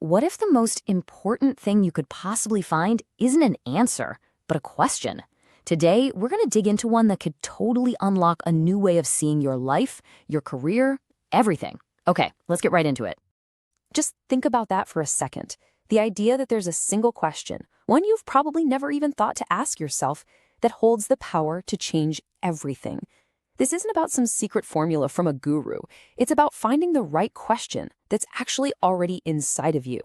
What if the most important thing you could possibly find isn't an answer, but a question? Today, we're going to dig into one that could totally unlock a new way of seeing your life, your career, everything. Okay, let's get right into it. Just think about that for a second. The idea that there's a single question, one you've probably never even thought to ask yourself, that holds the power to change everything. This isn't about some secret formula from a guru. It's about finding the right question that's actually already inside of you.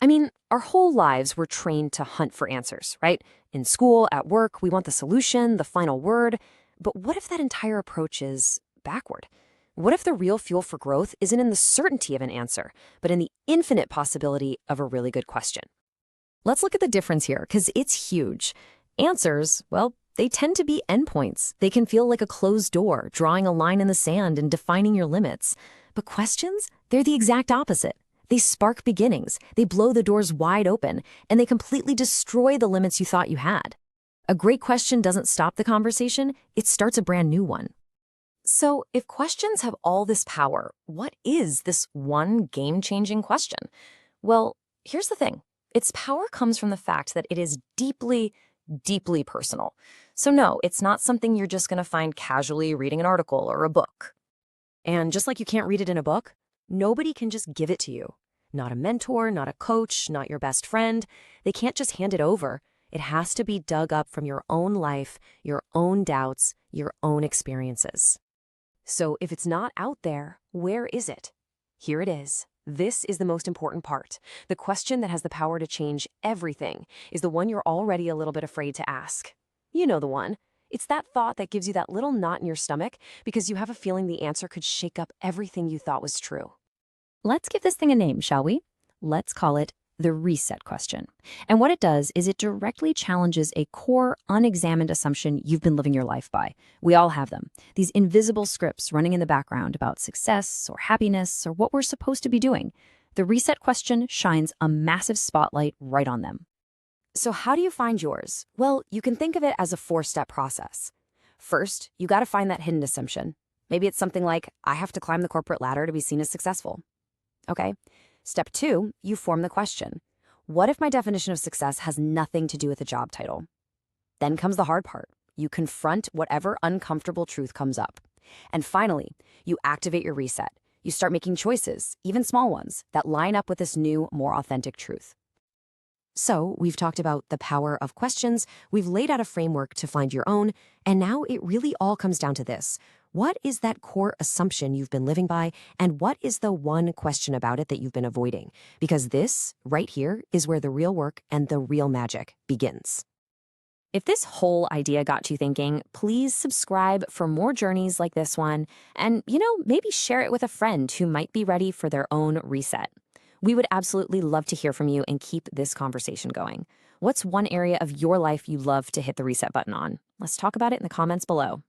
I mean, our whole lives we're trained to hunt for answers, right? In school, at work, we want the solution, the final word. But what if that entire approach is backward? What if the real fuel for growth isn't in the certainty of an answer, but in the infinite possibility of a really good question? Let's look at the difference here, because it's huge. Answers, well, they tend to be endpoints. They can feel like a closed door, drawing a line in the sand and defining your limits. But questions, they're the exact opposite. They spark beginnings, they blow the doors wide open, and they completely destroy the limits you thought you had. A great question doesn't stop the conversation, it starts a brand new one. So, if questions have all this power, what is this one game-changing question? Well, here's the thing. Its power comes from the fact that it is deeply, deeply personal. So no, it's not something you're just going to find casually reading an article or a book. And just like you can't read it in a book, nobody can just give it to you. Not a mentor, not a coach, not your best friend. They can't just hand it over. It has to be dug up from your own life, your own doubts, your own experiences. So if it's not out there, where is it? Here it is. This is the most important part. The question that has the power to change everything is the one you're already a little bit afraid to ask. You know the one. It's that thought that gives you that little knot in your stomach because you have a feeling the answer could shake up everything you thought was true. Let's give this thing a name, shall we? Let's call it the reset question. And what it does is it directly challenges a core, unexamined assumption you've been living your life by. We all have them. These invisible scripts running in the background about success or happiness or what we're supposed to be doing. The reset question shines a massive spotlight right on them. So how do you find yours? Well, you can think of it as a 4-step process. First, you got to find that hidden assumption. Maybe it's something like, I have to climb the corporate ladder to be seen as successful. Okay. Step 2, you form the question. What if my definition of success has nothing to do with a job title? Then comes the hard part. You confront whatever uncomfortable truth comes up. And finally, you activate your reset. You start making choices, even small ones, that line up with this new, more authentic truth. So we've talked about the power of questions, we've laid out a framework to find your own, and now it really all comes down to this. What is that core assumption you've been living by, and what is the one question about it that you've been avoiding? Because this, right here, is where the real work and the real magic begins. If this whole idea got you thinking, please subscribe for more journeys like this one, and, maybe share it with a friend who might be ready for their own reset. We would absolutely love to hear from you and keep this conversation going. What's one area of your life you love to hit the reset button on? Let's talk about it in the comments below.